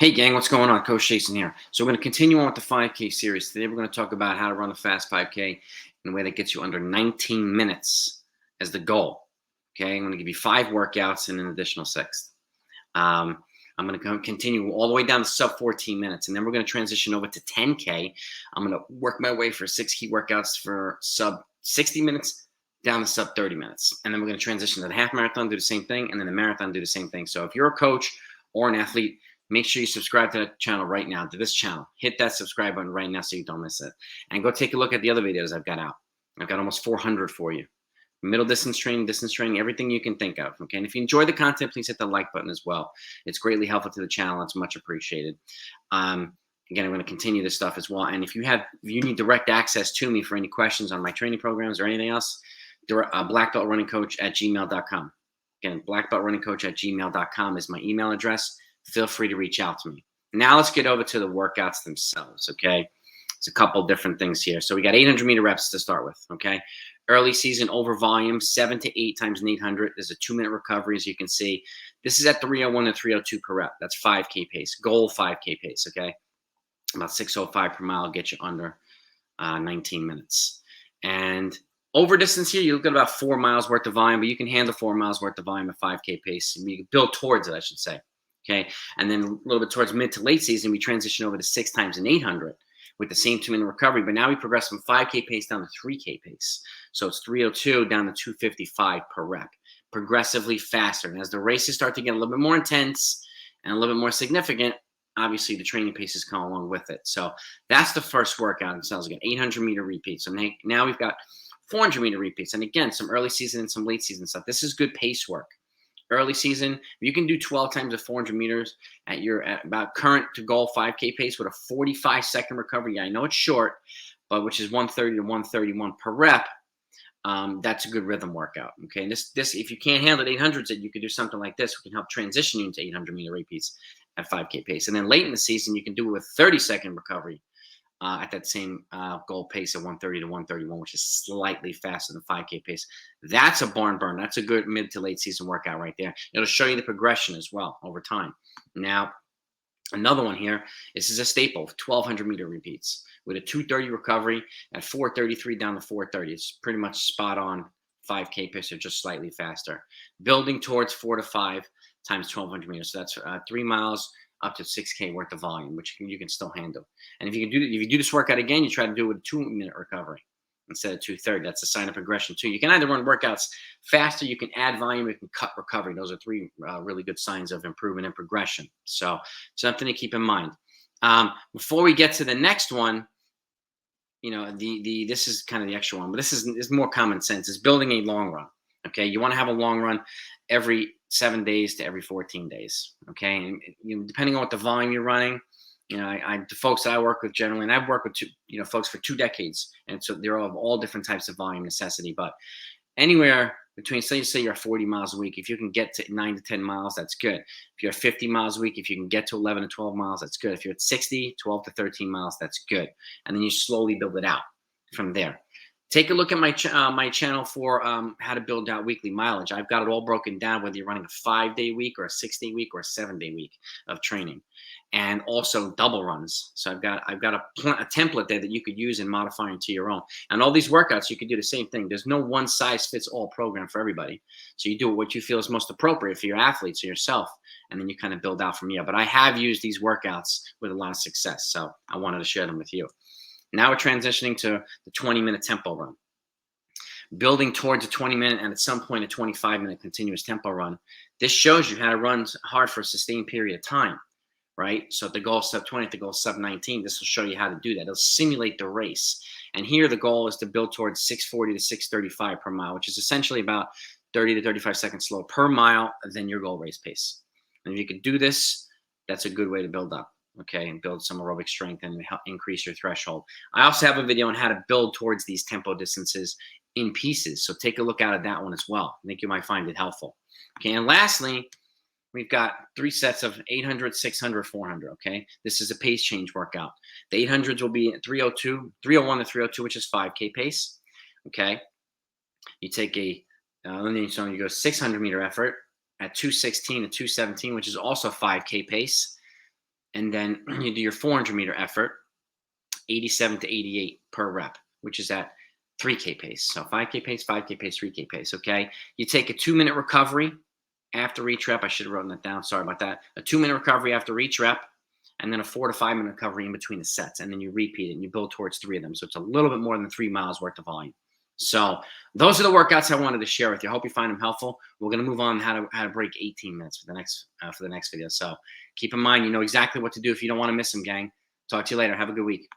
Hey gang, what's going on? Coach Jason here. So we're going to continue on with the 5K series. Today we're going to talk about how to run a fast 5K in a way that gets you under 19 minutes as the goal. Okay, I'm going to give you 5 workouts and an additional 6th. I'm going to continue all the way down to sub 14 minutes, and then we're going to transition over to 10K. I'm going to work my way for 6 key workouts for sub 60 minutes down to sub 30 minutes. And then we're going to transition to the half marathon, do the same thing, and then the marathon, do the same thing. So if you're a coach or an athlete, make sure you subscribe to that channel right now, to this channel. Hit that subscribe button right now so you don't miss it. And go take a look at the other videos I've got out. I've got almost 400 for you. Middle distance training, everything you can think of. Okay, and if you enjoy the content, please hit the like button as well. It's greatly helpful to the channel. It's much appreciated. Again, I'm going to continue this stuff as well. And if you need direct access to me for any questions on my training programs or anything else, blackbeltrunningcoach@gmail.com. Again, blackbeltrunningcoach@gmail.com is my email address. Feel free to reach out to me. Now let's get over to the workouts themselves, okay? There's a couple different things here. So we got 800-meter reps to start with, okay? Early season over volume, 7 to 8 times an 800. There's a 2-minute recovery, as you can see. This is at 301 to 302 per rep. That's 5K pace, goal 5K pace, okay? About 605 per mile, get you under 19 minutes. And over distance here, you look at about 4 miles worth of volume, but you can handle 4 miles worth of volume at 5K pace. You can build towards it, I should say. Okay, and then a little bit towards mid to late season, we transition over to 6 times an 800 with the same 2-minute recovery. But now we progress from 5K pace down to 3K pace. So it's 302 down to 255 per rep, progressively faster. And as the races start to get a little bit more intense and a little bit more significant, obviously the training paces come along with it. So that's the first workout themselves. Again, 800-meter repeats. So now we've got 400-meter repeats. And again, some early season and some late season stuff. This is good pace work. Early season, you can do 12 times the 400 meters at about current to goal 5K pace with a 45-second recovery. Yeah, I know it's short, but which is 130 to 131 per rep. That's a good rhythm workout. Okay, and this if you can't handle it 800s, you could do something like this. We can help transition you into 800-meter repeats at 5K pace, and then late in the season, you can do it with 30-second recovery. At that same goal pace of 130 to 131, which is slightly faster than 5K pace. That's a barn burn. That's a good mid to late season workout right there. It'll show you the progression as well over time. Now, another one here, this is a staple, 1,200-meter repeats with a 230 recovery at 433 down to 430. It's pretty much spot on 5K pace or just slightly faster. Building towards 4 to 5 times 1,200 meters. So that's 3 miles up to 6K worth of volume, which you can still handle. And if you do this workout again, you try to do it with a 2-minute recovery instead of 230. That's a sign of progression too. You can either run workouts faster, you can add volume, you can cut recovery. Those are 3 really good signs of improvement and progression. So something to keep in mind. Before we get to the next one, you know, this is kind of the extra one, but this is more common sense. It's building a long run. Okay, you want to have a long run every 7 days to every 14 days. Okay, and depending on what the volume you're running, the folks that I work with generally, and I've worked with folks for 2 decades, and so they're of all different types of volume necessity. But anywhere between, say you're 40 miles a week, if you can get to 9 to 10 miles, that's good. If you're 50 miles a week, if you can get to 11 to 12 miles, that's good. If you're at 60, 12 to 13 miles, that's good. And then you slowly build it out from there. Take a look at my channel for how to build out weekly mileage. I've got it all broken down, whether you're running a 5-day week or a 6-day week or a 7-day week of training, and also double runs. So I've got a template there that you could use and modify into your own. And all these workouts, you could do the same thing. There's no one size fits all program for everybody. So you do what you feel is most appropriate for your athletes or yourself, and then you kind of build out from here. But I have used these workouts with a lot of success, so I wanted to share them with you. Now we're transitioning to the 20-minute tempo run. Building towards a 20-minute and at some point a 25-minute continuous tempo run. This shows you how to run hard for a sustained period of time, right? So if the goal is sub 20, if the goal is sub 19, this will show you how to do that. It'll simulate the race. And here the goal is to build towards 640 to 635 per mile, which is essentially about 30 to 35 seconds slower per mile than your goal race pace. And if you could do this, that's a good way to build up. Okay, and build some aerobic strength and help increase your threshold. I also have a video on how to build towards these tempo distances in pieces, so take a look out at that one as well. I think you might find it helpful. Okay, and lastly, we've got 3 sets of 800, 600, 400. Okay, this is a pace change workout. The 800s will be at 301 to 302, which is 5K pace. Okay, you take you go 600-meter effort at 216 to 217, which is also 5K pace. And then you do your 400-meter effort, 87 to 88 per rep, which is at 3K pace. So 5K pace, 5K pace, 3K pace, okay? You take a 2-minute recovery after each rep. I should have written that down. Sorry about that. A 2-minute recovery after each rep, and then a 4 to 5 minute recovery in between the sets. And then you repeat it and you build towards 3 of them. So it's a little bit more than 3 miles worth of volume. So those are the workouts I wanted to share with you. I hope you find them helpful. We're going to move on how to break 18 minutes for the next video. So keep in mind, you know exactly what to do if you don't want to miss them, gang. Talk to you later. Have a good week.